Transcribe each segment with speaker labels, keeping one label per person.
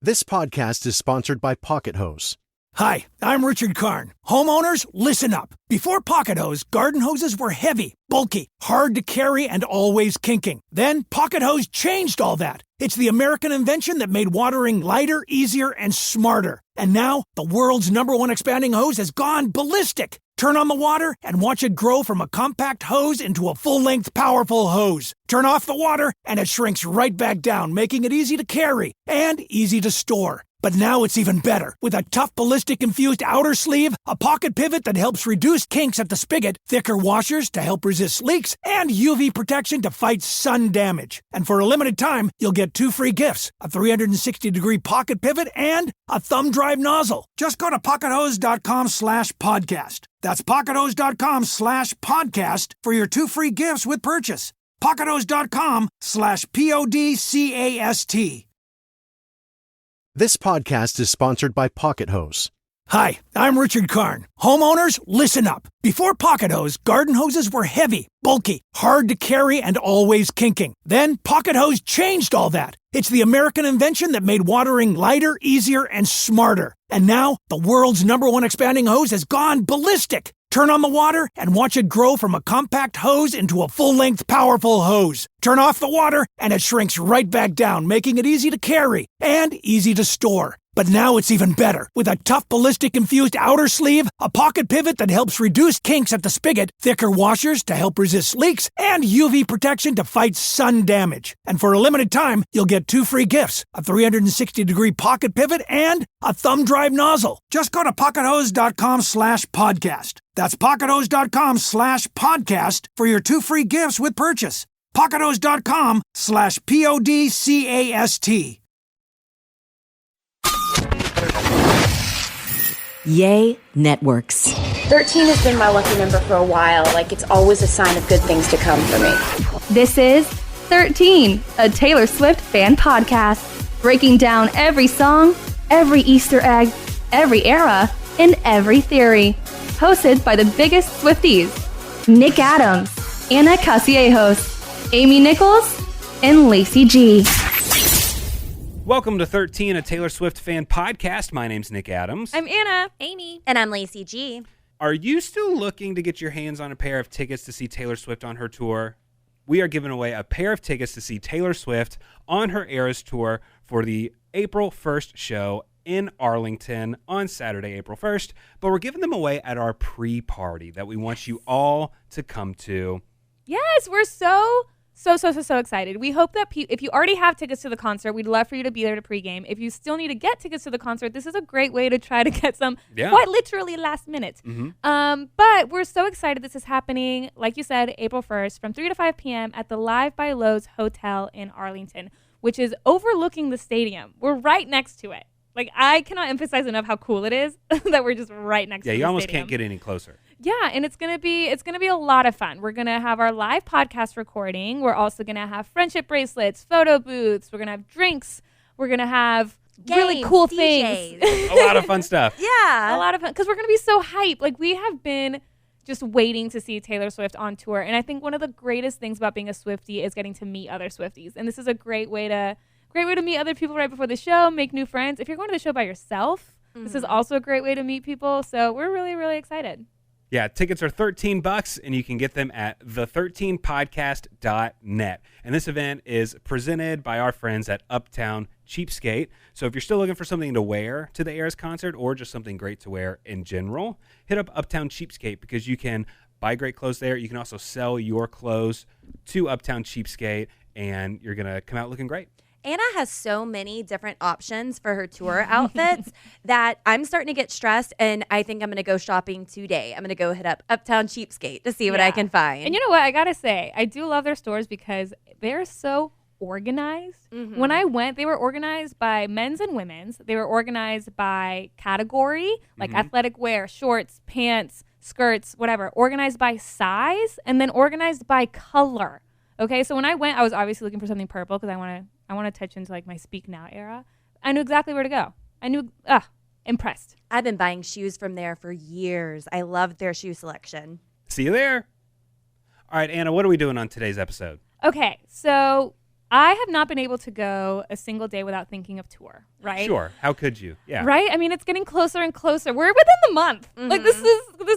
Speaker 1: This podcast is sponsored by Pocket Hose.
Speaker 2: Hi, I'm Richard Karn. Homeowners, listen up. Before Pocket Hose, garden hoses were heavy, bulky, hard to carry, and always kinking. Then Pocket Hose changed all that. It's the American invention that made watering lighter, easier, and smarter. And now, the world's #1 expanding hose has gone ballistic. Turn on the water and watch it grow from a compact hose into a full-length, powerful hose. Turn off the water and it shrinks right back down, making it easy to carry and easy to store. But now it's even better. With a tough ballistic-infused outer sleeve, a pocket pivot that helps reduce kinks at the spigot, thicker washers to help resist leaks, and UV protection to fight sun damage. And for a limited time, you'll get 2 free gifts, a 360-degree pocket pivot and a thumb drive nozzle. Just go to pockethose.com/podcast. That's pockethose.com/podcast for your 2 free gifts with purchase. pockethose.com/PODCAST.
Speaker 1: This podcast is sponsored by Pocket Hose.
Speaker 2: Hi, I'm Richard Karn. Homeowners, listen up. Before Pocket Hose, garden hoses were heavy, bulky, hard to carry, and always kinking. Then Pocket Hose changed all that. It's the American invention that made watering lighter, easier, and smarter. And now, the world's #1 expanding hose has gone ballistic. Turn on the water and watch it grow from a compact hose into a full-length, powerful hose. Turn off the water and it shrinks right back down, making it easy to carry and easy to store. But now it's even better. With a tough ballistic-infused outer sleeve, a pocket pivot that helps reduce kinks at the spigot, thicker washers to help resist leaks, and UV protection to fight sun damage. And for a limited time, you'll get 2 free gifts, a 360-degree pocket pivot and a thumb drive nozzle. Just go to pockethose.com/podcast. That's pockethose.com/podcast for your 2 free gifts with purchase. pockethose.com/PODCAST.
Speaker 3: Yay Networks.
Speaker 4: 13 has been my lucky number for a while. Like, it's always a sign of good things to come for me.
Speaker 5: This is 13, a Taylor Swift fan podcast, breaking down every song, every Easter egg, every era, and every theory. Hosted by the biggest Swifties, Nick Adams, Anna Casillejos, Amy Nichols, and Lacey G.
Speaker 6: Welcome to 13, a Taylor Swift fan podcast. My name's Nick Adams.
Speaker 5: I'm Anna.
Speaker 7: Amy. And I'm Lacey G.
Speaker 6: Are you still looking to get your hands on a pair of tickets to see Taylor Swift on her tour? We are giving away a pair of tickets to see Taylor Swift on her Eras tour for the April 1st show in Arlington on Saturday, April 1st. But we're giving them away at our pre-party that we want you all to come to.
Speaker 5: Yes, we're so excited. We hope that if you already have tickets to the concert, we'd love for you to be there to pregame. If you still need to get tickets to the concert, this is a great way to try to get some quite literally last minute.
Speaker 6: Mm-hmm.
Speaker 5: But we're so excited this is happening, like you said, April 1st from 3 to 5 p.m. at the Live by Lowe's Hotel in Arlington, which is overlooking the stadium. We're right next to it. Like, I cannot emphasize enough how cool it is that we're just right next to the stadium.
Speaker 6: Yeah, you almost can't get any closer.
Speaker 5: Yeah, and it's gonna be a lot of fun. We're gonna have our live podcast recording. We're also gonna have friendship bracelets, photo booths. We're gonna have drinks. We're gonna have really cool
Speaker 7: DJs.
Speaker 5: things.
Speaker 6: A lot of fun stuff.
Speaker 7: Yeah.
Speaker 5: A lot of fun, because we're gonna be so hyped. Like, we have been just waiting to see Taylor Swift on tour, and I think one of the greatest things about being a Swiftie is getting to meet other Swifties, and this is a great way to meet other people right before the show, make new friends. If you're going to the show by yourself, this is also a great way to meet people. So we're really, really excited.
Speaker 6: Yeah, tickets are $13, and you can get them at the13podcast.net. And this event is presented by our friends at Uptown Cheapskate. So if you're still looking for something to wear to the Eras concert or just something great to wear in general, hit up Uptown Cheapskate because you can buy great clothes there. You can also sell your clothes to Uptown Cheapskate, and you're going to come out looking great.
Speaker 7: Anna has so many different options for her tour outfits that I'm starting to get stressed, and I think I'm going to go shopping today. I'm going to go hit up Uptown Cheapskate to see what I can find.
Speaker 5: And you know what? I got to say, I do love their stores because they're so organized.
Speaker 7: Mm-hmm.
Speaker 5: When I went, they were organized by men's and women's. They were organized by category, like athletic wear, shorts, pants, skirts, whatever. Organized by size, and then organized by color. Okay, so when I went, I was obviously looking for something purple because I want to touch into like my Speak Now era. I knew exactly where to go. I knew, impressed.
Speaker 7: I've been buying shoes from there for years. I love their shoe selection.
Speaker 6: See you there. All right, Anna, what are we doing on today's episode?
Speaker 5: Okay, so I have not been able to go a single day without thinking of tour, right?
Speaker 6: Sure. How could you? Yeah.
Speaker 5: Right? I mean, it's getting closer and closer. We're within the month. Like this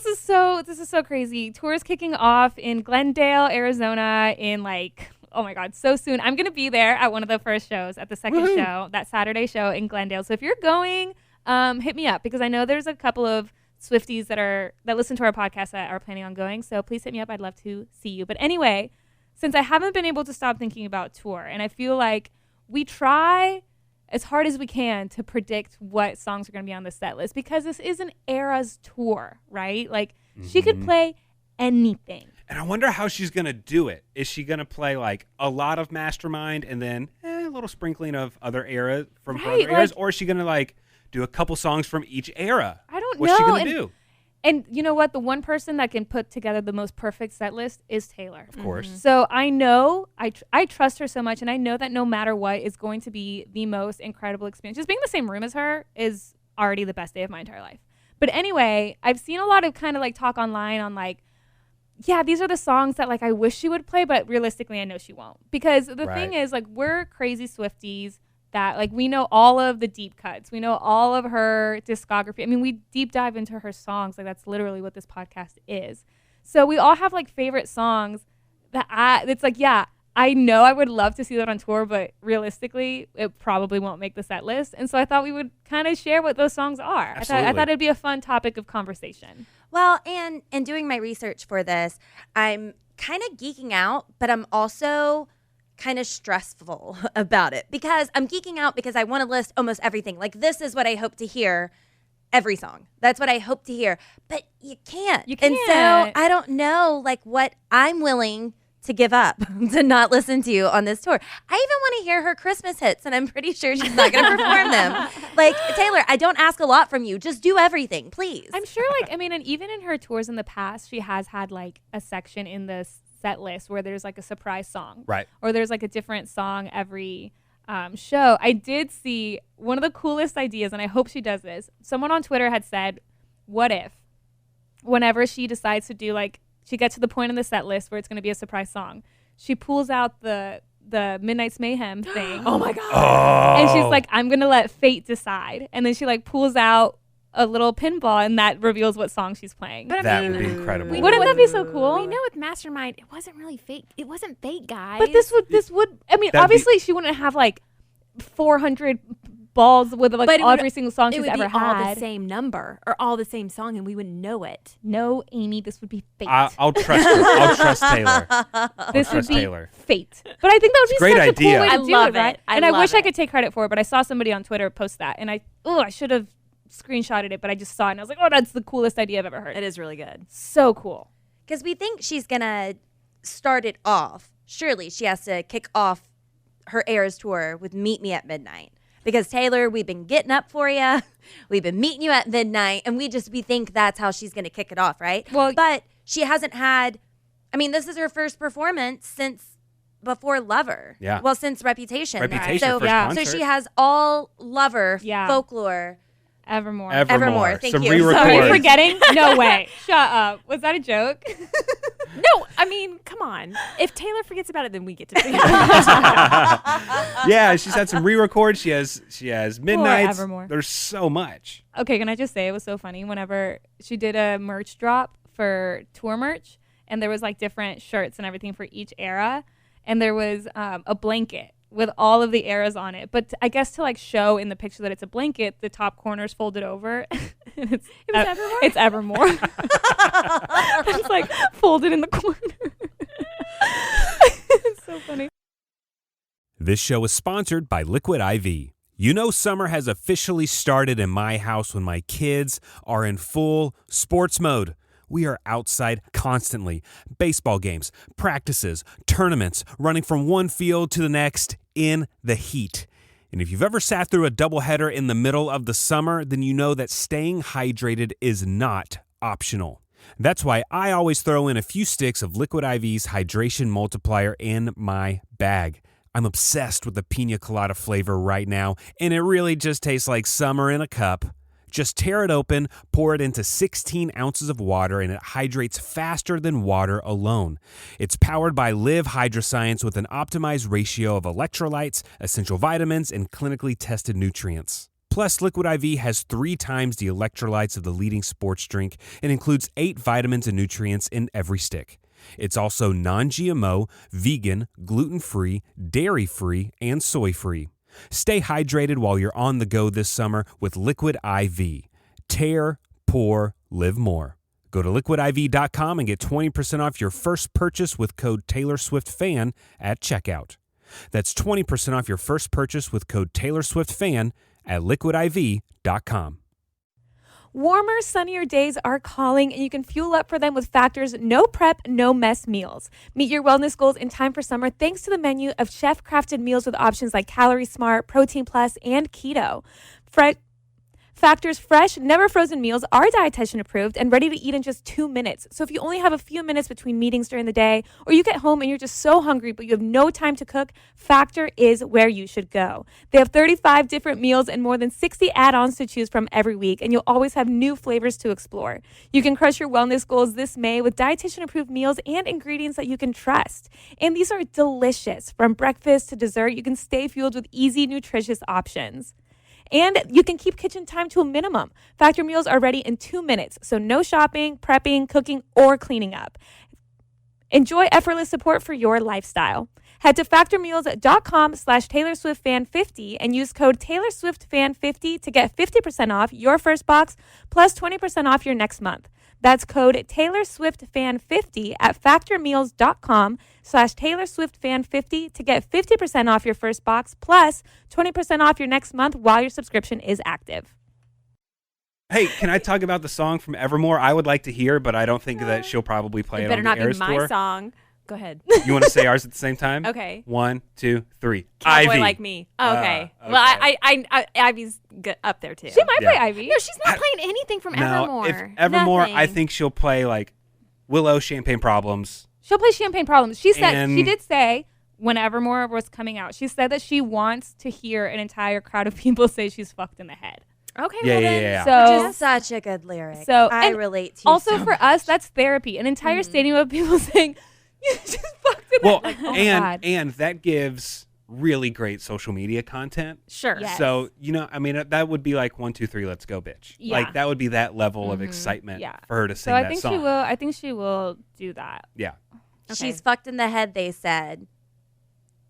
Speaker 5: is so crazy. Tour is kicking off in Glendale, Arizona in like, oh my God, so soon. I'm going to be there at one of the first shows, at the second show, that Saturday show in Glendale. So if you're going, hit me up because I know there's a couple of Swifties that listen to our podcast that are planning on going. So please hit me up. I'd love to see you. But anyway, since I haven't been able to stop thinking about tour, and I feel like we try as hard as we can to predict what songs are going to be on the set list because this is an Eras tour, right? Like she could play anything.
Speaker 6: And I wonder how she's going to do it. Is she going to play like a lot of Mastermind and then a little sprinkling of other eras from her other eras? Or is she going to like do a couple songs from each era?
Speaker 5: I don't know.
Speaker 6: What's she going to do?
Speaker 5: And you know what? The one person that can put together the most perfect set list is Taylor.
Speaker 6: Of course.
Speaker 5: So I know, I trust her so much, and I know that no matter what is going to be the most incredible experience. Just being in the same room as her is already the best day of my entire life. But anyway, I've seen a lot of kind of like talk online on like, yeah, these are the songs that like I wish she would play, but realistically I know she won't. Because the thing is like we're crazy Swifties that like we know all of the deep cuts. We know all of her discography. I mean, we deep dive into her songs. Like that's literally what this podcast is. So we all have like favorite songs that it's like, yeah, I know I would love to see that on tour, but realistically it probably won't make the set list. And so I thought we would kind of share what those songs are. I thought it'd be a fun topic of conversation.
Speaker 7: Well, and in doing my research for this, I'm kind of geeking out, but I'm also kind of stressful about it because I'm geeking out because I want to list almost everything. Like this is what I hope to hear every song. That's what I hope to hear. But you can't.
Speaker 5: You can't.
Speaker 7: And so I don't know like what I'm willing to give up to not listen to you on this tour. I even want to hear her Christmas hits, and I'm pretty sure she's not going to perform them. Like, Taylor, I don't ask a lot from you. Just do everything, please.
Speaker 5: I'm sure, like, I mean, and even in her tours in the past, she has had, like, a section in the set list where there's, like, a surprise song.
Speaker 6: Right.
Speaker 5: Or there's, like, a different song every show. I did see one of the coolest ideas, and I hope she does this. Someone on Twitter had said, what if whenever she decides to do, like, she gets to the point in the set list where it's going to be a surprise song, she pulls out the Midnight's Mayhem thing.
Speaker 7: Oh my God.
Speaker 6: Oh.
Speaker 5: And she's like, I'm going to let fate decide. And then she like pulls out a little pinball and that reveals what song she's playing.
Speaker 8: But
Speaker 6: That would be incredible.
Speaker 5: Wouldn't that be so cool?
Speaker 8: We know with Mastermind, it wasn't really fake. It wasn't fake, guys.
Speaker 5: But this would, I mean, obviously she wouldn't have like 400 balls with like every single song she's ever had.
Speaker 8: It would be all the same number or all the same song, and we wouldn't know it.
Speaker 5: No, Amy, this would be fate.
Speaker 6: I'll trust her. I'll trust Taylor.
Speaker 5: This would be fate. But I think that would be
Speaker 6: great
Speaker 5: such
Speaker 6: idea.
Speaker 5: a cool way to
Speaker 8: I
Speaker 5: do
Speaker 8: love
Speaker 5: it, right?
Speaker 8: it. I
Speaker 5: And I
Speaker 8: love
Speaker 5: wish I
Speaker 8: it.
Speaker 5: could take credit for it, but I saw somebody on Twitter post that, and I should have screenshotted it, but I just saw it, and I was like, oh, that's the coolest idea I've ever heard.
Speaker 8: It is really good.
Speaker 5: So cool.
Speaker 7: Because we think she's going to start it off. Surely she has to kick off her Eras tour with Meet Me at Midnight. Because Taylor, we've been getting up for you. We've been meeting you at midnight. And we think that's how she's going to kick it off, right?
Speaker 5: Well,
Speaker 7: but she hasn't had, I mean, this is her first performance since before Lover.
Speaker 6: Yeah.
Speaker 7: Well, since Reputation.
Speaker 6: Reputation,
Speaker 7: So,
Speaker 6: first concert.
Speaker 7: so she has all Lover, Folklore.
Speaker 5: Evermore.
Speaker 7: Evermore. Thank
Speaker 6: Some
Speaker 7: you.
Speaker 6: re-records.
Speaker 5: Sorry, forgetting? No way. Shut up. Was that a joke?
Speaker 8: No, I mean, come on. If Taylor forgets about it, then we get to forget about it.
Speaker 6: Yeah, she's had some re-records. She has Midnights.
Speaker 5: Evermore.
Speaker 6: There's so much.
Speaker 5: Okay, can I just say it was so funny whenever she did a merch drop for tour merch, and there was like different shirts and everything for each era, and there was a blanket with all of the eras on it. But I guess to like show in the picture that it's a blanket, the top corner's folded over. And it was Evermore? It's Evermore. It's like folded in the corner. It's so funny.
Speaker 9: This show is sponsored by Liquid IV. You know summer has officially started in my house when my kids are in full sports mode. We are outside constantly. Baseball games, practices, tournaments, running from one field to the next in the heat. And if you've ever sat through a doubleheader in the middle of the summer, then you know that staying hydrated is not optional. That's why I always throw in a few sticks of Liquid IV's hydration multiplier in my bag. I'm obsessed with the pina colada flavor right now, and it really just tastes like summer in a cup. Just tear it open, pour it into 16 ounces of water, and it hydrates faster than water alone. It's powered by Live Hydroscience with an optimized ratio of electrolytes, essential vitamins, and clinically tested nutrients. Plus, Liquid IV has 3 times the electrolytes of the leading sports drink and includes 8 vitamins and nutrients in every stick. It's also non-GMO, vegan, gluten-free, dairy-free, and soy-free. Stay hydrated while you're on the go this summer with Liquid IV. Tear, pour, live more. Go to liquidiv.com and get 20% off your first purchase with code TaylorSwiftFan at checkout. That's 20% off your first purchase with code TaylorSwiftFan at liquidiv.com.
Speaker 5: Warmer, sunnier days are calling, and you can fuel up for them with Factor's no prep, no mess meals. Meet your wellness goals in time for summer thanks to the menu of chef-crafted meals with options like Calorie Smart, Protein Plus, and Keto. Factor's fresh, never frozen meals are dietitian approved and ready to eat in just 2 minutes. So if you only have a few minutes between meetings during the day, or you get home and you're just so hungry but you have no time to cook, Factor is where you should go. They have 35 different meals and more than 60 add-ons to choose from every week, and you'll always have new flavors to explore. You can crush your wellness goals this May with dietitian approved meals and ingredients that you can trust. And these are delicious. From breakfast to dessert, you can stay fueled with easy, nutritious options. And you can keep kitchen time to a minimum. Factor meals are ready in 2 minutes, so no shopping, prepping, cooking, or cleaning up. Enjoy effortless support for your lifestyle. Head to factormeals.com/TaylorSwiftFan50 and use code TaylorSwiftFan50 to get 50% off your first box plus 20% off your next month. That's code TaylorSwiftFan50 at factormeals.com/TaylorSwiftFan50 to get 50% off your first box plus 20% off your next month while your subscription is active.
Speaker 6: Hey, can I talk about the song from Evermore? I would like to hear, but I don't think that she'll probably play it on the Eras
Speaker 8: Better not be my
Speaker 6: tour.
Speaker 8: song. Go ahead.
Speaker 6: You want to say ours at the same time?
Speaker 8: Okay.
Speaker 6: 1, 2, 3.
Speaker 8: Cowboy
Speaker 6: Ivy.
Speaker 8: Like Me. Oh, okay.
Speaker 6: Okay.
Speaker 8: Well, Ivy's good up there too.
Speaker 5: She might
Speaker 6: Yeah.
Speaker 5: play Ivy.
Speaker 8: No, she's not playing anything from Evermore.
Speaker 6: If Evermore,
Speaker 8: Nothing.
Speaker 6: I think she'll play like Willow, Champagne Problems.
Speaker 5: She'll play Champagne Problems. She said
Speaker 6: And-
Speaker 5: she did say when Evermore was coming out, she said that she wants to hear an entire crowd of people say she's fucked in the head.
Speaker 8: Okay,
Speaker 6: Yeah,
Speaker 8: well
Speaker 6: yeah,
Speaker 8: then.
Speaker 6: yeah.
Speaker 5: So
Speaker 7: Which is such a good lyric.
Speaker 5: So-
Speaker 7: I
Speaker 5: and
Speaker 7: relate to
Speaker 5: also
Speaker 7: so
Speaker 5: for us, that's therapy. An entire stadium of people saying she's fucked in the
Speaker 6: Well,
Speaker 5: head. Like, oh my God.
Speaker 6: and that gives really great social media content.
Speaker 8: Sure.
Speaker 5: Yes.
Speaker 6: So, I mean, that would be like 1, 2, 3, let's go, bitch.
Speaker 5: Yeah.
Speaker 6: Like that would be that level of excitement
Speaker 5: Yeah.
Speaker 6: for her to sing
Speaker 5: So I
Speaker 6: that
Speaker 5: think
Speaker 6: song.
Speaker 5: she will. I think she will do that.
Speaker 6: Yeah.
Speaker 7: She's fucked in the head, they said,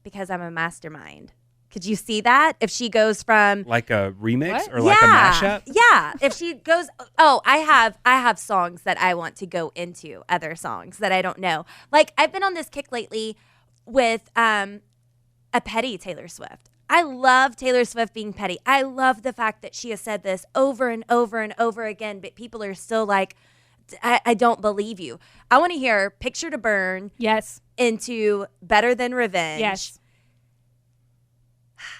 Speaker 7: because I'm a mastermind. Could you see that? If she goes from
Speaker 6: Like a remix
Speaker 5: What?
Speaker 6: or like a mashup?
Speaker 7: Yeah. If she goes, I have songs that I want to go into, other songs that I don't know. Like I've been on this kick lately with a petty Taylor Swift. I love Taylor Swift being petty. I love the fact that she has said this over and over and over again, but people are still like, I don't believe you. I want to hear Picture to Burn
Speaker 5: Yes.
Speaker 7: into Better Than Revenge.
Speaker 5: Yes.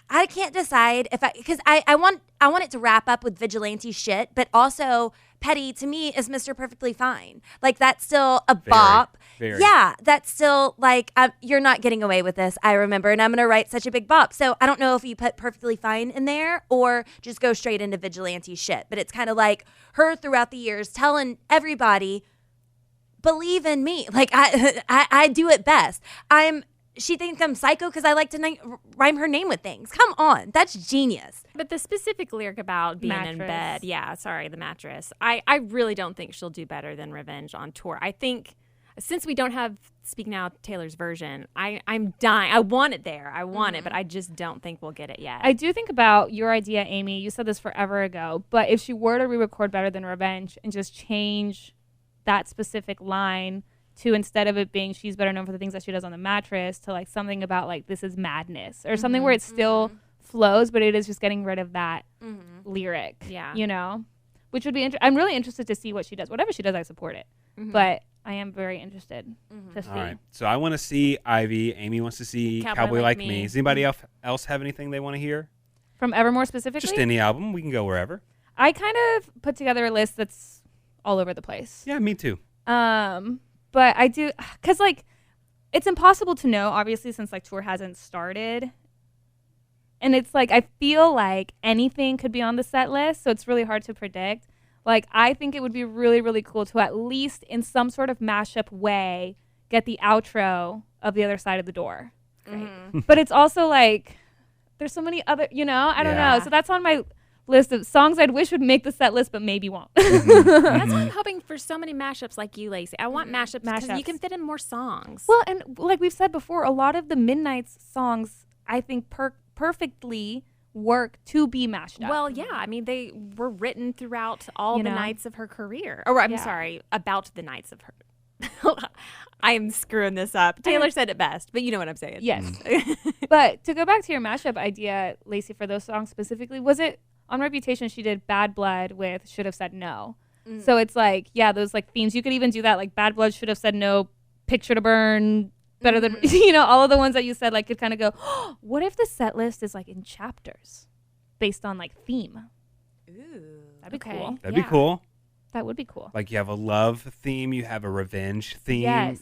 Speaker 7: I can't decide because I want it to wrap up with vigilante shit, but also petty to me is Mr. Perfectly Fine. Like that's still a bop.
Speaker 6: very.
Speaker 7: Yeah, that's still like you're not getting away with this. I remember, and I'm gonna write such a big bop. So I don't know if you put Perfectly Fine in there or just go straight into vigilante shit. But it's kind of like her throughout the years telling everybody, believe in me. Like I do it best. She thinks I'm psycho because I like to rhyme her name with things. Come on, that's genius.
Speaker 8: But the specific lyric about being in
Speaker 5: Mattress.
Speaker 8: bed, the mattress. I really don't think she'll do better than Revenge on tour. I think since we don't have Speak Now Taylor's version, I'm dying. I want it there. I want it, but I just don't think we'll get it yet.
Speaker 5: I do think about your idea, Amy. You said this forever ago, but if she were to re-record Better Than Revenge and just change that specific line to, instead of it being she's better known for the things that she does on the mattress, to like something about like this is madness or something where it still flows, but it is just getting rid of that lyric.
Speaker 8: Yeah.
Speaker 5: Which would be I'm really interested to see what she does. Whatever she does, I support it. But I am very interested to see.
Speaker 6: All right. So I want to see Ivy. Amy wants to see Cowboy Like Me. Does anybody else have anything they want to hear?
Speaker 5: From Evermore specifically?
Speaker 6: Just any album. We can go wherever.
Speaker 5: I kind of put together a list that's all over the place.
Speaker 6: Yeah, me too.
Speaker 5: But I do, because like it's impossible to know, obviously, since like tour hasn't started. And it's like, I feel like anything could be on the set list, so it's really hard to predict. Like, I think it would be really, really cool to at least in some sort of mashup way get the outro of The Other Side of the Door. But it's also like, there's so many other, I don't know. So that's on my list of songs I'd wish would make the set list, but maybe won't.
Speaker 8: That's why I'm hoping for so many mashups like you, Lacey. I want mashups because you can fit in more songs.
Speaker 5: Well, and like we've said before, a lot of the Midnight's songs, I think, perfectly work to be mashed up.
Speaker 8: Well, yeah. I mean, they were written throughout all the nights of her career. Or I'm sorry, about the nights of her. I'm screwing this up. Taylor said it best, but you know what I'm saying.
Speaker 5: Yes. But to go back to your mashup idea, Lacey, for those songs specifically, was it on Reputation she did Bad Blood with Should Have Said No? So it's like, those like themes. You could even do that, like Bad Blood, Should Have Said No, Picture to Burn, Better Than, all of the ones that you said, like, could kind of go, what if the set list is like in chapters based on like theme?
Speaker 7: Ooh.
Speaker 5: That'd be cool.
Speaker 6: That'd be cool.
Speaker 5: That would be cool.
Speaker 6: Like you have a love theme, you have a revenge theme.
Speaker 5: Yes.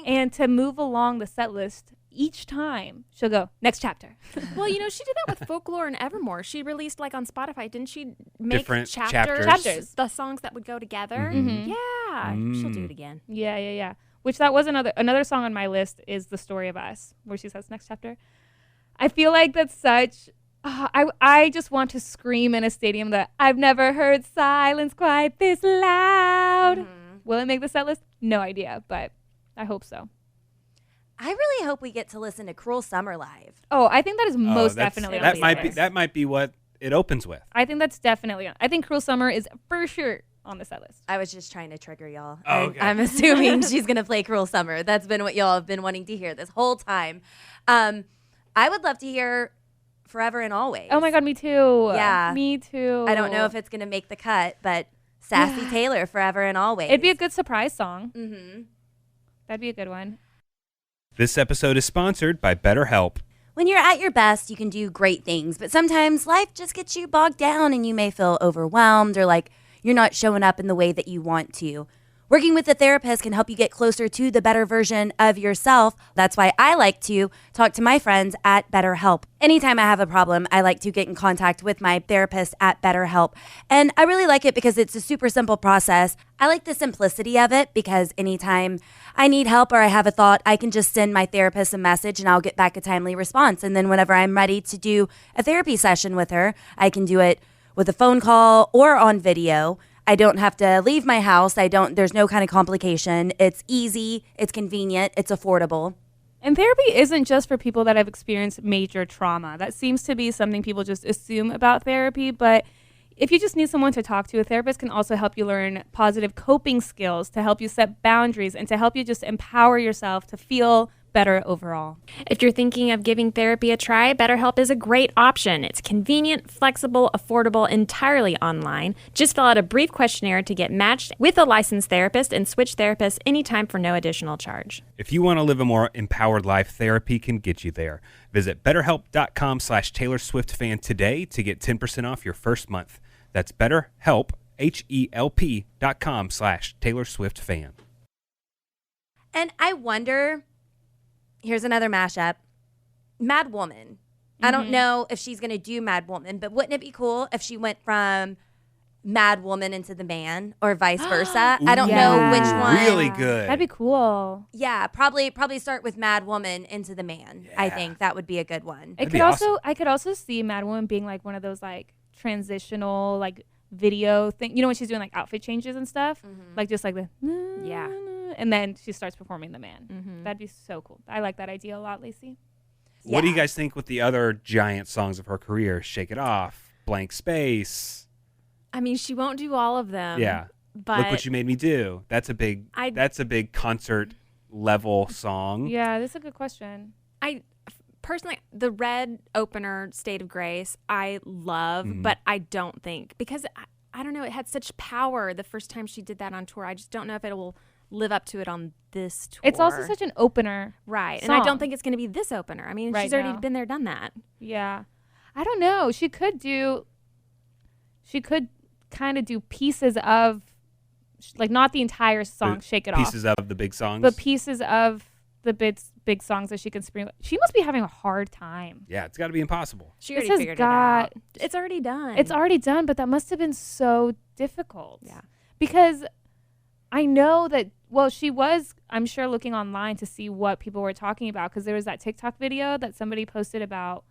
Speaker 5: And to move along the set list, each time she'll go, next chapter.
Speaker 8: Well, she did that with Folklore and Evermore. She released, like, on Spotify, didn't she make
Speaker 6: Different
Speaker 8: chapters? The songs that would go together? Yeah. She'll do it again.
Speaker 5: Yeah. Which that was another song on my list is The Story of Us, where she says next chapter. I feel like that's such... I just want to scream in a stadium that I've never heard silence quite this loud. Will it make the set list? No idea, but I hope so.
Speaker 7: I really hope we get to listen to Cruel Summer live.
Speaker 5: Oh, I think that is most definitely on the list.
Speaker 6: That might be what it opens with.
Speaker 5: I think that's definitely on. I think Cruel Summer is for sure on the set list.
Speaker 7: I was just trying to trigger y'all.
Speaker 6: Oh, okay.
Speaker 7: I'm assuming she's going to play Cruel Summer. That's been what y'all have been wanting to hear this whole time. I would love to hear Forever and Always.
Speaker 5: Oh my God, me too.
Speaker 7: Yeah.
Speaker 5: Me too.
Speaker 7: I don't know if it's going to make the cut, but Sassy Taylor, Forever and Always.
Speaker 5: It'd be a good surprise song.
Speaker 7: Mm-hmm.
Speaker 5: That'd be a good one.
Speaker 6: This episode is sponsored by BetterHelp.
Speaker 7: When you're at your best, you can do great things, but sometimes life just gets you bogged down and you may feel overwhelmed or like you're not showing up in the way that you want to. Working with a therapist can help you get closer to the better version of yourself. That's why I like to talk to my friends at BetterHelp. Anytime I have a problem, I like to get in contact with my therapist at BetterHelp. And I really like it because it's a super simple process. I like the simplicity of it because anytime I need help or I have a thought, I can just send my therapist a message and I'll get back a timely response. And then whenever I'm ready to do a therapy session with her, I can do it with a phone call or on video. I don't have to leave my house. There's no kind of complication. It's easy, it's convenient, it's affordable.
Speaker 5: And therapy isn't just for people that have experienced major trauma. That seems to be something people just assume about therapy. But if you just need someone to talk to, a therapist can also help you learn positive coping skills, to help you set boundaries, and to help you just empower yourself to feel better overall.
Speaker 8: If you're thinking of giving therapy a try, BetterHelp is a great option. It's convenient, flexible, affordable, entirely online. Just fill out a brief questionnaire to get matched with a licensed therapist and switch therapists anytime for no additional charge.
Speaker 6: If you want to live a more empowered life, therapy can get you there. Visit BetterHelp.com/Taylor Swift fan today to get 10% off your first month. That's BetterHelp, HELP.com/Taylor Swift fan.
Speaker 7: And I wonder... Here's another mashup. Mad Woman. I don't know if she's going to do Mad Woman, but wouldn't it be cool if she went from Mad Woman into The Man or vice versa? I don't know which one.
Speaker 6: Really good.
Speaker 5: That'd be cool.
Speaker 7: Yeah, probably start with Mad Woman into The Man. Yeah. I think that would be a good one.
Speaker 5: I could also see Mad Woman being like one of those like transitional like video thing. You know when she's doing like outfit changes and stuff? Like just like the and then she starts performing The Man. That'd be so cool. I like that idea a lot, Lacey.
Speaker 6: What do you guys think with the other giant songs of her career? Shake It Off, Blank Space.
Speaker 8: I mean, she won't do all of them.
Speaker 6: Yeah.
Speaker 8: But
Speaker 6: Look What You Made Me Do. That's a big concert level song.
Speaker 5: Yeah, that's a good question.
Speaker 8: I personally, the Red opener, State of Grace, I love, but I don't think, because I don't know, it had such power the first time she did that on tour. I just don't know if it will live up to it on this tour.
Speaker 5: It's also such an opener.
Speaker 8: Right.
Speaker 5: Song.
Speaker 8: And I don't think it's going to be this opener. I mean, she's already been there, done that.
Speaker 5: Yeah. I don't know. She could kind of do pieces of, like, not the entire song, Shake It Off.
Speaker 6: Pieces of the big songs.
Speaker 5: But pieces of the big big songs that she can sprinkle. She must be having a hard time.
Speaker 6: Yeah, it's got to be impossible.
Speaker 8: She
Speaker 5: This
Speaker 8: already
Speaker 5: has
Speaker 8: figured it
Speaker 5: got-
Speaker 8: out. It's already done.
Speaker 5: It's already done, but that must have been so difficult.
Speaker 8: Yeah.
Speaker 5: Because I know that, well, she was, I'm sure, looking online to see what people were talking about, because there was that TikTok video that somebody posted about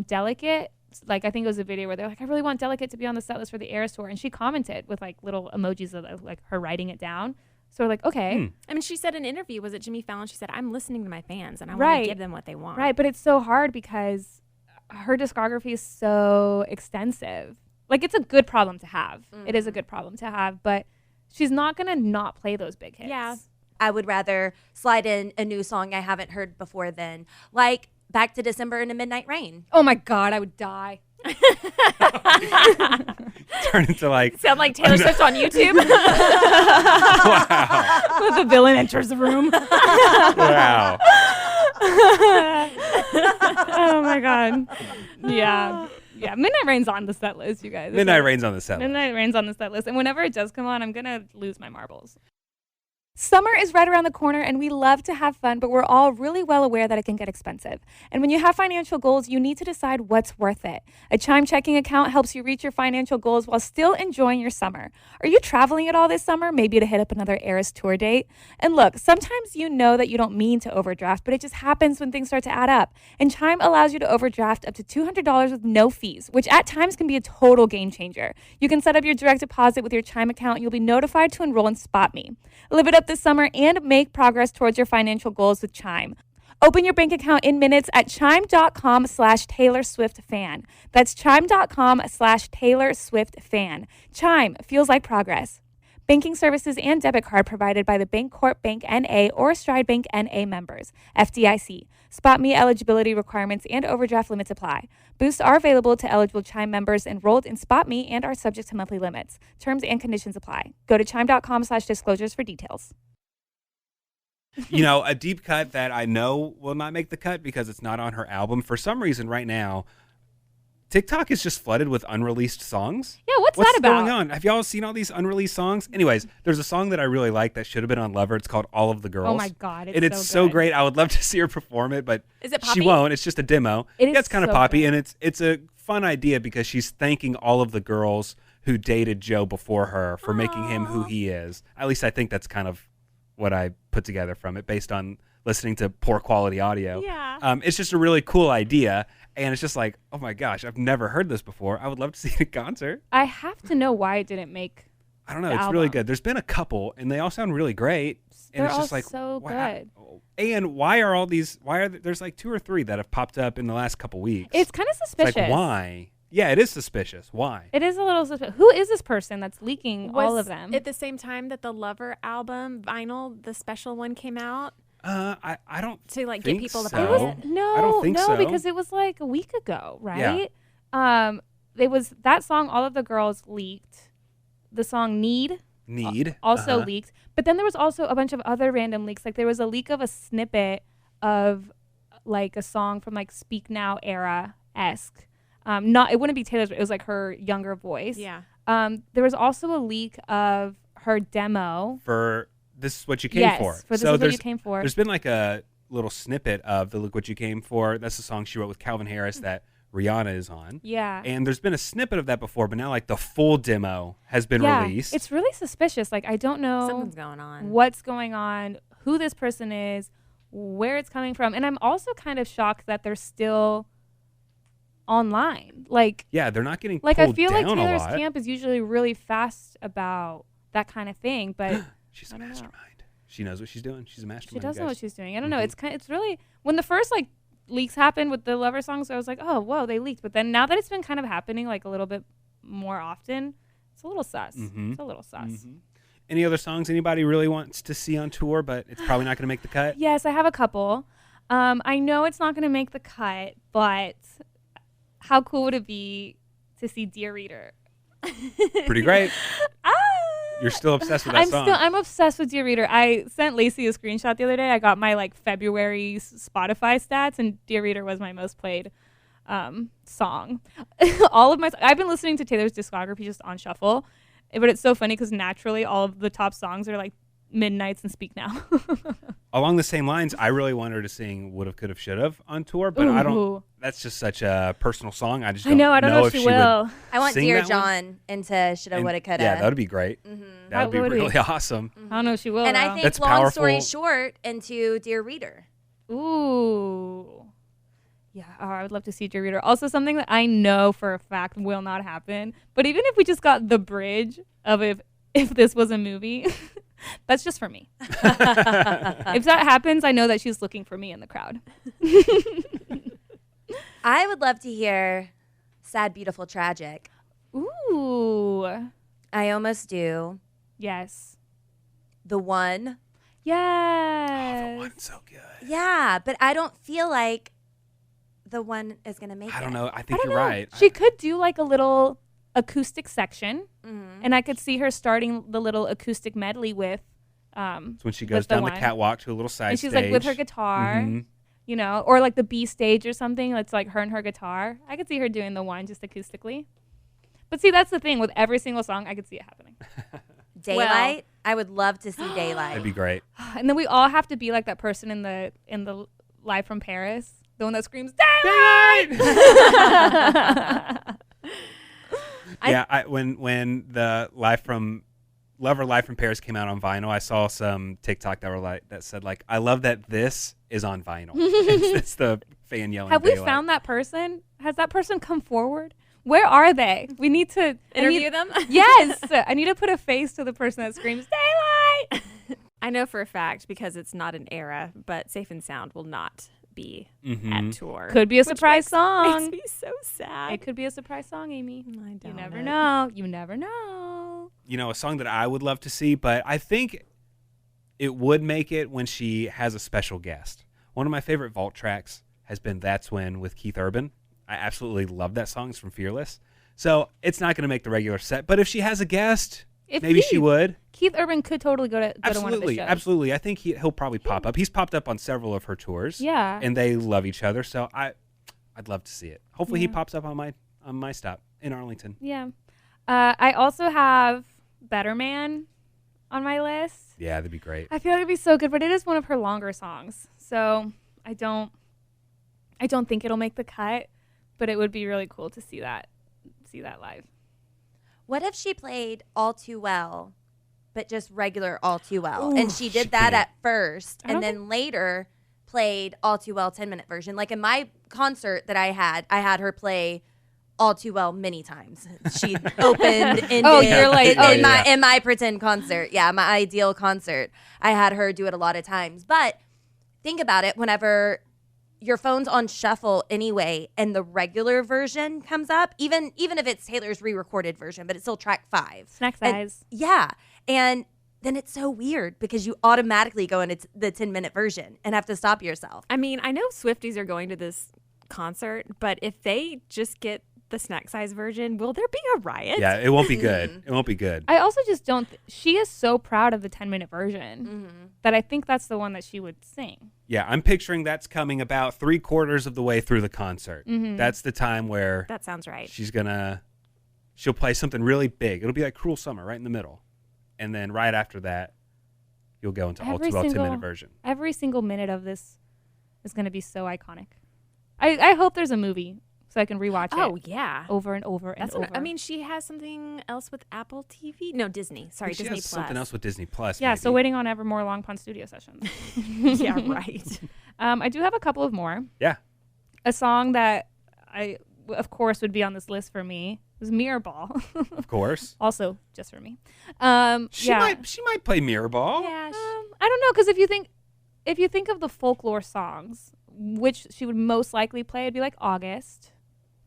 Speaker 5: Delicate. Like, I think it was a video where they're like, I really want Delicate to be on the set list for the Eras tour. And she commented with like little emojis of like her writing it down. So we're like, okay.
Speaker 8: I mean, she said in an interview, was it Jimmy Fallon? She said, I'm listening to my fans and I want
Speaker 5: Right.
Speaker 8: to give them what they want.
Speaker 5: Right. But it's so hard because her discography is so extensive. Like, it's a good problem to have. It is a good problem to have, but she's not going to not play those big hits.
Speaker 8: Yeah.
Speaker 7: I would rather slide in a new song I haven't heard before than like Back to December in a Midnight Rain.
Speaker 5: Oh my God, I would die.
Speaker 6: Turn into like
Speaker 8: Sound like Taylor Swift on YouTube?
Speaker 6: wow,
Speaker 5: When the villain enters the room.
Speaker 6: wow.
Speaker 5: Oh my God. Yeah. Yeah. Midnight Rain's on the set list, you guys.
Speaker 6: Midnight Rain's on the set list.
Speaker 5: Midnight Rain's on the set list. And whenever it does come on, I'm going to lose my marbles. Summer is right around the corner and we love to have fun, but we're all really well aware that it can get expensive. And when you have financial goals, you need to decide what's worth it. A Chime checking account helps you reach your financial goals while still enjoying your summer. Are you traveling at all this summer? Maybe to hit up another Eras tour date? And look, sometimes you know that you don't mean to overdraft, but it just happens when things start to add up. And Chime allows you to overdraft up to $200 with no fees, which at times can be a total game changer. You can set up your direct deposit with your Chime account and you'll be notified to enroll in SpotMe. Live it up this summer and make progress towards your financial goals with Chime. Open your bank account in minutes at chime.com/Taylor Swift fan. That's chime.com/Taylor Swift fan. Chime feels like progress. Banking services and debit card provided by the Bancorp Bank N.A. or Stride Bank N.A. members. FDIC. SpotMe eligibility requirements and overdraft limits apply. Boosts are available to eligible Chime members enrolled in SpotMe and are subject to monthly limits. Terms and conditions apply. Go to chime.com/disclosures for details.
Speaker 6: You know, a deep cut that I know will not make the cut because it's not on her album. For some reason right now, TikTok is just flooded with unreleased songs.
Speaker 5: Yeah, what's that about?
Speaker 6: Going on? Have y'all seen all these unreleased songs? Anyways, there's a song that I really like that should have been on Lover. It's called All of the Girls.
Speaker 5: Oh my God,
Speaker 6: and it's so
Speaker 5: good.
Speaker 6: great. I would love to see her perform it, but
Speaker 8: Is it
Speaker 6: she
Speaker 8: poppy?
Speaker 6: won't. It's just a demo.
Speaker 5: It is
Speaker 6: It's kind of
Speaker 5: so
Speaker 6: poppy,
Speaker 5: good.
Speaker 6: and it's a fun idea because she's thanking all of the girls who dated Joe before her for making him who he is. At least I think that's kind of what I put together from it based on listening to poor quality audio.
Speaker 8: Yeah.
Speaker 6: It's just a really cool idea, and it's just like, oh my gosh, I've never heard this before. I would love to see it at concert.
Speaker 5: I have to know why it didn't make.
Speaker 6: I don't know.
Speaker 5: The
Speaker 6: It's really
Speaker 5: album.
Speaker 6: good. There's been a couple, and they all sound really great. And
Speaker 5: They're
Speaker 6: it's
Speaker 5: all
Speaker 6: just like,
Speaker 5: so
Speaker 6: wow.
Speaker 5: good.
Speaker 6: And why are all these? Why are there's like 2 or 3 that have popped up in the last couple weeks?
Speaker 5: It's kind of
Speaker 6: It's
Speaker 5: suspicious.
Speaker 6: like why? Yeah, it is suspicious. Why?
Speaker 5: It is a little suspicious. Who is this person that's leaking all of them?
Speaker 8: At the same time that the Lover album vinyl, the special one came out
Speaker 6: I don't
Speaker 8: to like
Speaker 6: think
Speaker 8: get people to
Speaker 6: so.
Speaker 8: buy
Speaker 5: It was
Speaker 8: it?
Speaker 5: no,
Speaker 6: I don't think
Speaker 5: no,
Speaker 6: so.
Speaker 5: because it was like a week ago, right? It was that song. All of the girls leaked. The song "Need"
Speaker 6: need
Speaker 5: also leaked, but then there was also a bunch of other random leaks. Like there was a leak of a snippet of like a song from like Speak Now era esque. Not it wouldn't be Taylor's. It was like her younger voice.
Speaker 8: Yeah.
Speaker 5: There was also a leak of her demo.
Speaker 6: for This Is What You Came
Speaker 5: Yes,
Speaker 6: For.
Speaker 5: for This
Speaker 6: So
Speaker 5: Is What
Speaker 6: there's-
Speaker 5: You Came For.
Speaker 6: There's been like a little snippet of the Look What You Came For. That's the song she wrote with Calvin Harris that Rihanna is on.
Speaker 5: Yeah.
Speaker 6: And there's been a snippet of that before, but now like the full demo has been released.
Speaker 5: It's really suspicious. Like I don't know
Speaker 8: Something's going on.
Speaker 5: what's going on, who this person is, where it's coming from, and I'm also kind of shocked that they're still online. Like
Speaker 6: Yeah, they're not getting
Speaker 5: I
Speaker 6: pulled
Speaker 5: feel like
Speaker 6: down a
Speaker 5: Taylor's
Speaker 6: lot.
Speaker 5: camp is usually really fast about that kind of thing, but
Speaker 6: She's a
Speaker 5: I don't know.
Speaker 6: mastermind. She knows what she's doing. She's a
Speaker 5: she
Speaker 6: mastermind.
Speaker 5: does know
Speaker 6: guys.
Speaker 5: what she's doing. I don't know.
Speaker 6: Mhm.
Speaker 5: It's really when the first like leaks happened with the Lover songs, I was like, oh, whoa, they leaked. But then now that it's been kind of happening like a little bit more often, it's a little sus.
Speaker 6: Mhm.
Speaker 5: It's a little sus.
Speaker 6: Mhm. Any other songs anybody really wants to see on tour, but it's probably not going to make the cut?
Speaker 5: Yes, I have a couple. I know it's not going to make the cut, but how cool would it be to see Dear Reader?
Speaker 6: Pretty great.
Speaker 5: Ah!
Speaker 6: You're still obsessed with that song.
Speaker 5: I'm obsessed with Dear Reader. I sent Lacey a screenshot the other day. I got my like February Spotify stats, and Dear Reader was my most played song. I've been listening to Taylor's discography just on shuffle, but it's so funny because naturally all of the top songs are like Midnights and Speak Now.
Speaker 6: Along the same lines, I really want her to sing "Would've, Could've, Should've" on tour, but I don't.
Speaker 5: Ooh.
Speaker 6: That's just such a personal song. I just don't
Speaker 5: I don't know if she will.
Speaker 7: I want
Speaker 6: sing
Speaker 7: Dear
Speaker 6: that one.
Speaker 7: John into Shoulda,
Speaker 6: And-
Speaker 7: Woulda, Coulda.
Speaker 6: Yeah, that would be great. That would be
Speaker 5: That would be-
Speaker 6: really awesome.
Speaker 5: I don't know if she will.
Speaker 7: And I
Speaker 5: though.
Speaker 7: think
Speaker 6: That's
Speaker 7: Long Story
Speaker 6: powerful.
Speaker 7: Short into Dear Reader.
Speaker 5: Ooh. Yeah, I would love to see Dear Reader. Also, something that I know for a fact will not happen. But even if we just got the bridge of if this was a movie, that's just for me. If that happens, I know that she's looking for me in the crowd.
Speaker 7: I would love to hear Sad, Beautiful, Tragic.
Speaker 5: Ooh.
Speaker 7: I Almost Do.
Speaker 5: Yes.
Speaker 7: The One.
Speaker 5: Yes.
Speaker 6: The one's so good.
Speaker 7: Yeah, but I don't feel like The One is going to make it.
Speaker 6: I don't know. I
Speaker 5: I
Speaker 6: think
Speaker 5: don't
Speaker 6: you're
Speaker 5: know.
Speaker 6: right.
Speaker 5: She could do like a little acoustic section,
Speaker 7: Mhm.
Speaker 5: and I could see her starting the little acoustic medley with.
Speaker 6: It's when she goes
Speaker 5: with the
Speaker 6: down the
Speaker 5: one.
Speaker 6: catwalk to a little side
Speaker 5: And she's
Speaker 6: stage.
Speaker 5: like with her guitar,
Speaker 6: Mhm.
Speaker 5: you know, or like the B stage or something. It's like her and her guitar. I could see her doing the one just acoustically. But see, that's the thing with every single song, I could see it happening.
Speaker 7: Daylight. I would love to see Daylight.
Speaker 6: That'd be great.
Speaker 5: And then we all have to be like that person in the Live from Paris, the one that screams
Speaker 6: Daylight!
Speaker 5: "Daylight!"
Speaker 6: Yeah, when the Lover Live from Paris came out on vinyl, I saw some TikTok that said like, I love that this is on vinyl. it's the fan yelling.
Speaker 5: Have we
Speaker 6: Daylight.
Speaker 5: found that person? Has that person come forward? Where are they? We need to
Speaker 8: Interview them?
Speaker 5: Yes, I need to put a face to the person that screams "Daylight."
Speaker 8: I know for a fact because it's not an era, but Safe and Sound will not be at tour.
Speaker 5: Could be a
Speaker 8: which
Speaker 5: surprise
Speaker 8: makes
Speaker 5: song.
Speaker 8: me so sad.
Speaker 5: It could be a surprise song, Amy.
Speaker 8: I
Speaker 5: You
Speaker 8: doubt
Speaker 5: never
Speaker 8: it.
Speaker 5: know. You never know.
Speaker 6: You know, a song that I would love to see, but I think it would make it when she has a special guest. One of my favorite vault tracks has been "That's When" with Keith Urban. I absolutely love that song. It's from Fearless. So it's not going to make the regular set, but if she has a guest, maybe she would.
Speaker 5: Keith Urban could totally go to one of the
Speaker 6: Absolutely,
Speaker 5: shows.
Speaker 6: absolutely. I think he'll probably pop up. He's popped up on several of her tours.
Speaker 5: Yeah.
Speaker 6: And they love each other, so I'd love to see it. Hopefully he
Speaker 5: Yeah.
Speaker 6: pops up on my stop in Arlington.
Speaker 5: Yeah. I also have Better Man on my list.
Speaker 6: Yeah, that'd be great.
Speaker 5: I feel like it'd be so good, but it is one of her longer songs. So I don't think it'll make the cut, but it would be really cool to see that live.
Speaker 7: What if she played All Too Well, but just regular All Too Well?
Speaker 6: Ooh,
Speaker 7: And she did
Speaker 6: she
Speaker 7: that
Speaker 6: can.
Speaker 7: at first,
Speaker 5: I don't
Speaker 7: and then later played All Too Well 10-minute version. Like in my concert that I had her play All Too Well many times. She opened and
Speaker 5: Oh,
Speaker 7: did
Speaker 5: you're like,
Speaker 7: in my pretend concert. Yeah, my ideal concert. I had her do it a lot of times. But think about it, whenever your phone's on shuffle anyway and the regular version comes up, even if it's Taylor's re-recorded version, but it's still track 5.
Speaker 5: Snack
Speaker 7: And-
Speaker 5: size.
Speaker 7: yeah. And then it's so weird because you automatically go into the 10-minute version and have to stop yourself.
Speaker 8: I mean, I know Swifties are going to this concert, but if they just get the snack size version, will there be a riot?
Speaker 6: Yeah, it won't be good. It won't be good.
Speaker 5: I also just don't. She is so proud of the 10-minute version that I think that's the one that she would sing.
Speaker 6: Yeah, I'm picturing that's coming about 3/4 of the way through the concert. That's the time where
Speaker 8: That sounds right.
Speaker 6: she'll play something really big. It'll be like Cruel Summer right in the middle. And then right after that, you'll go into All Too Well 10-minute version.
Speaker 5: Every single minute of this is going to be so iconic. I hope there's a movie so I can rewatch
Speaker 8: Oh,
Speaker 5: it
Speaker 8: yeah.
Speaker 5: over and over and
Speaker 8: That's
Speaker 5: over.
Speaker 8: I mean, she has something else with Apple TV. No, Disney. Sorry,
Speaker 6: She
Speaker 8: Disney
Speaker 6: has
Speaker 8: Plus.
Speaker 6: something else with Disney Plus.
Speaker 5: yeah, so
Speaker 6: maybe.
Speaker 5: waiting on Evermore Long Pond Studio Sessions.
Speaker 8: Yeah, right.
Speaker 5: I do have a couple of more.
Speaker 6: Yeah.
Speaker 5: A song that of course, would be on this list for me was Mirror Ball.
Speaker 6: Of course.
Speaker 5: Also, just for me.
Speaker 6: She might play Mirror Ball.
Speaker 8: Yeah.
Speaker 5: I don't know, because if you think of the folklore songs, which she would most likely play, it'd be like August,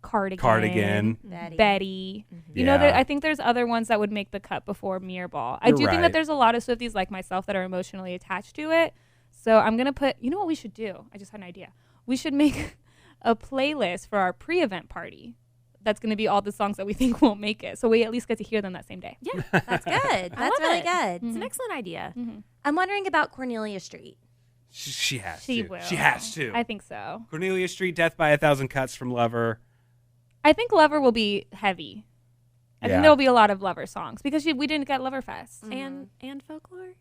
Speaker 5: Cardigan. Betty. You know,
Speaker 6: Yeah.
Speaker 5: I think there's other ones that would make the cut before Mirror Ball. I
Speaker 6: You're
Speaker 5: do think
Speaker 6: right.
Speaker 5: that there's a lot of Swifties like myself that are emotionally attached to it. So I'm going to put, you know what we should do? I just had an idea. We should make a playlist for our pre-event party. That's going to be all the songs that we think won't make it. So we at least get to hear them that same day.
Speaker 8: Yeah.
Speaker 7: That's good. That's
Speaker 8: love
Speaker 7: really
Speaker 8: it.
Speaker 7: good.
Speaker 8: It's an excellent idea.
Speaker 7: I'm wondering about Cornelia Street.
Speaker 6: She has
Speaker 5: She
Speaker 6: to.
Speaker 5: will.
Speaker 6: She has to.
Speaker 5: I think so.
Speaker 6: Cornelia Street, Death by a Thousand Cuts from Lover.
Speaker 5: I think Lover will be heavy. I
Speaker 6: Yeah.
Speaker 5: think there will be a lot of Lover songs because we didn't get Loverfest.
Speaker 8: And folklore?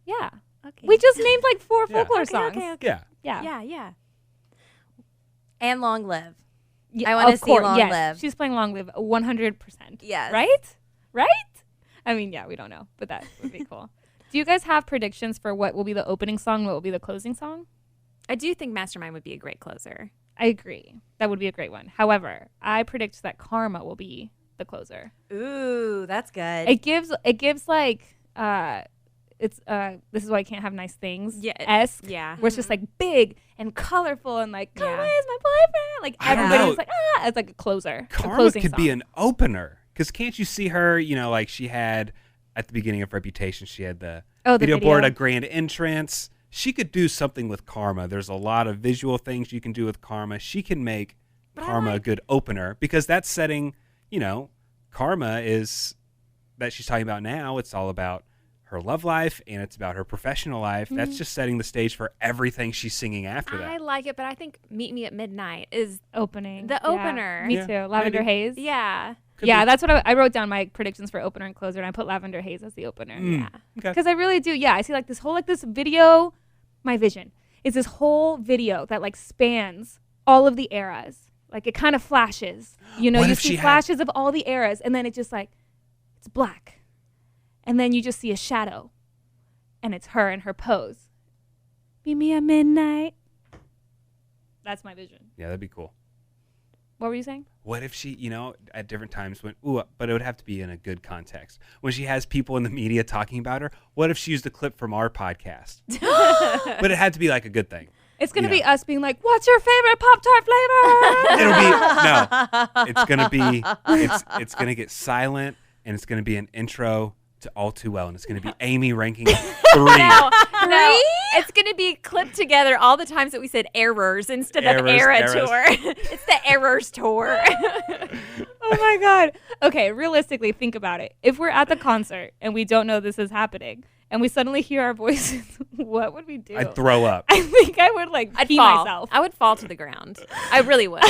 Speaker 5: Yeah.
Speaker 8: Okay.
Speaker 5: We just named like 4
Speaker 6: Yeah.
Speaker 5: folklore
Speaker 8: Okay,
Speaker 5: songs.
Speaker 8: okay.
Speaker 6: Yeah.
Speaker 8: Yeah.
Speaker 7: And Long Live.
Speaker 5: Yeah,
Speaker 7: I want to
Speaker 5: of
Speaker 7: see
Speaker 5: course,
Speaker 7: Long
Speaker 5: yes.
Speaker 7: Live.
Speaker 5: She's playing Long Live 100%.
Speaker 7: Yes.
Speaker 5: Right? I mean, yeah, we don't know, but that would be cool. Do you guys have predictions for what will be the opening song, what will be the closing song?
Speaker 8: I do think Mastermind would be a great closer.
Speaker 5: I agree. That would be a great one. However, I predict that Karma will be the closer.
Speaker 7: Ooh, that's good.
Speaker 5: It gives like this is why I can't have nice things.
Speaker 8: Yeah.
Speaker 5: Esque.
Speaker 8: Yeah.
Speaker 5: Where it's just like big and colorful and like, come
Speaker 8: Yeah.
Speaker 5: is my boyfriend. Like
Speaker 6: I don't
Speaker 5: everybody's
Speaker 6: know.
Speaker 5: like, it's like a closer. a
Speaker 6: Karma
Speaker 5: closing
Speaker 6: could
Speaker 5: song.
Speaker 6: be an opener. Because can't you see her, like she had at the beginning of Reputation, she had the video board, a grand entrance. She could do something with Karma. There's a lot of visual things you can do with Karma. She can make Karma a good opener because that's setting, Karma is that she's talking about now. It's all about her love life and it's about her professional life. That's just setting the stage for everything she's singing after that.
Speaker 8: I like it, but I think Meet Me at Midnight is
Speaker 5: opening.
Speaker 8: the opener.
Speaker 5: Me too. Lavender Haze.
Speaker 8: Yeah.
Speaker 5: That's what I wrote down my predictions for opener and closer, and I put Lavender Haze as the opener.
Speaker 8: Yeah.
Speaker 6: Okay.
Speaker 5: Because I really do. Yeah, I see like this whole this video. My vision is this whole video that like spans all of the eras. Like it kind of flashes. You
Speaker 6: What
Speaker 5: you
Speaker 6: if
Speaker 5: see
Speaker 6: she had-
Speaker 5: flashes of all the eras, and then it just like it's black, and then you just see a shadow, and it's her in her pose. Meet me at midnight. That's my vision.
Speaker 6: Yeah, that'd be cool.
Speaker 5: What were you saying?
Speaker 6: What if she, at different times but it would have to be in a good context. When she has people in the media talking about her, what if she used a clip from our podcast? But it had to be like a good thing.
Speaker 5: It's gonna be us being like, "What's your favorite Pop-Tart flavor?"
Speaker 6: It's gonna be it's gonna get silent and it's gonna be an intro to All Too Well and it's gonna be Amy ranking 3.
Speaker 8: No, it's going to be clipped together all the times that we said errors instead of era
Speaker 6: Errors.
Speaker 8: tour. It's the errors tour.
Speaker 5: Oh my God. Okay, realistically, think about it. If we're at the concert and we don't know this is happening and we suddenly hear our voices, what would we do?
Speaker 6: I'd throw up.
Speaker 5: I think I would
Speaker 8: I'd
Speaker 5: pee
Speaker 8: fall.
Speaker 5: myself.
Speaker 8: I would fall to the ground. I really would.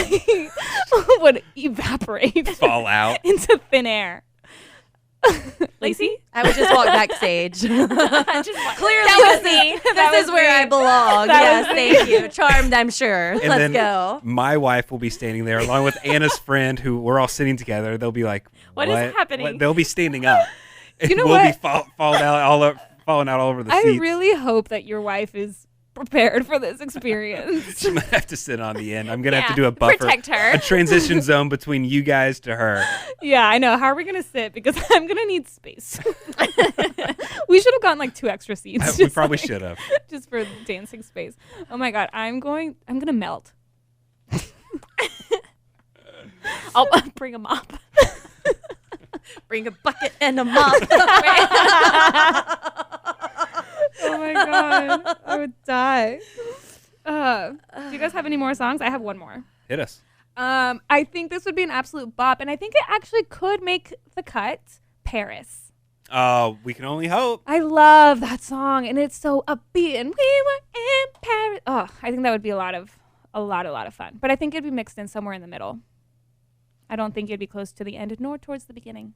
Speaker 5: would evaporate
Speaker 6: Fall out.
Speaker 5: into thin air. Lacey?
Speaker 7: I would just walk backstage.
Speaker 8: Clearly,
Speaker 7: Clearly, this is where I belong. Yes, thank you. Charmed, I'm sure.
Speaker 6: And
Speaker 7: Let's
Speaker 6: then
Speaker 7: go.
Speaker 6: my wife will be standing there along with Anna's friend who we're all sitting together. They'll be like,
Speaker 8: What is happening?
Speaker 6: They'll be standing up.
Speaker 5: You know
Speaker 6: we'll
Speaker 5: what?
Speaker 6: be falling out all over the
Speaker 5: I
Speaker 6: seats.
Speaker 5: really hope that your wife is prepared for this experience.
Speaker 6: She might have to sit on the end. I'm going to have to
Speaker 8: Yeah,
Speaker 6: do a buffer.
Speaker 8: protect her.
Speaker 6: A transition zone between you guys to her.
Speaker 5: Yeah, I know. How are we going to sit? Because I'm going to need space. We should have gotten like 2 extra seats.
Speaker 6: We probably should have.
Speaker 5: Just for dancing space. Oh my God. I'm going to melt.
Speaker 8: I'll bring a mop.
Speaker 7: Bring a bucket and a mop.
Speaker 5: Oh my God. I would die. Do you guys have any more songs? I have one more.
Speaker 6: Hit us.
Speaker 5: I think this would be an absolute bop, and I think it actually could make the cut. Paris.
Speaker 6: Oh, we can only hope.
Speaker 5: I love that song, and it's so upbeat. And we were in Paris. Oh, I think that would be a lot of fun. But I think it'd be mixed in somewhere in the middle. I don't think it'd be close to the end nor towards the beginning,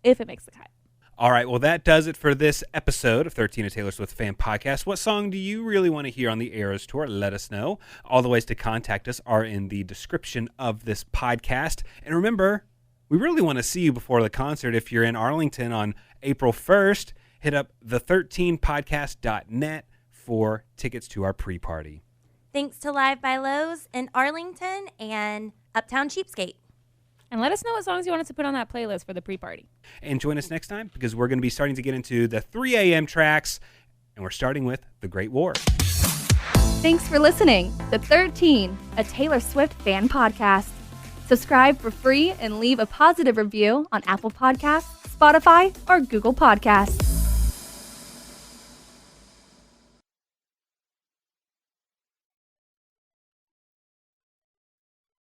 Speaker 5: if it makes the cut.
Speaker 6: All right, well, that does it for this episode of 13 A Taylor Swift Fan Podcast. What song do you really want to hear on the Eras Tour? Let us know. All the ways to contact us are in the description of this podcast. And remember, we really want to see you before the concert. If you're in Arlington on April 1st, hit up the13podcast.net for tickets to our pre-party.
Speaker 7: Thanks to Live by Lowe's in Arlington and Uptown Cheapskate.
Speaker 5: And let us know what songs you want us to put on that playlist for the pre-party.
Speaker 6: And join us next time because we're going to be starting to get into the 3 a.m. tracks, and we're starting with The Great War.
Speaker 10: Thanks for listening to 13, a Taylor Swift fan podcast. Subscribe for free and leave a positive review on Apple Podcasts, Spotify, or Google Podcasts.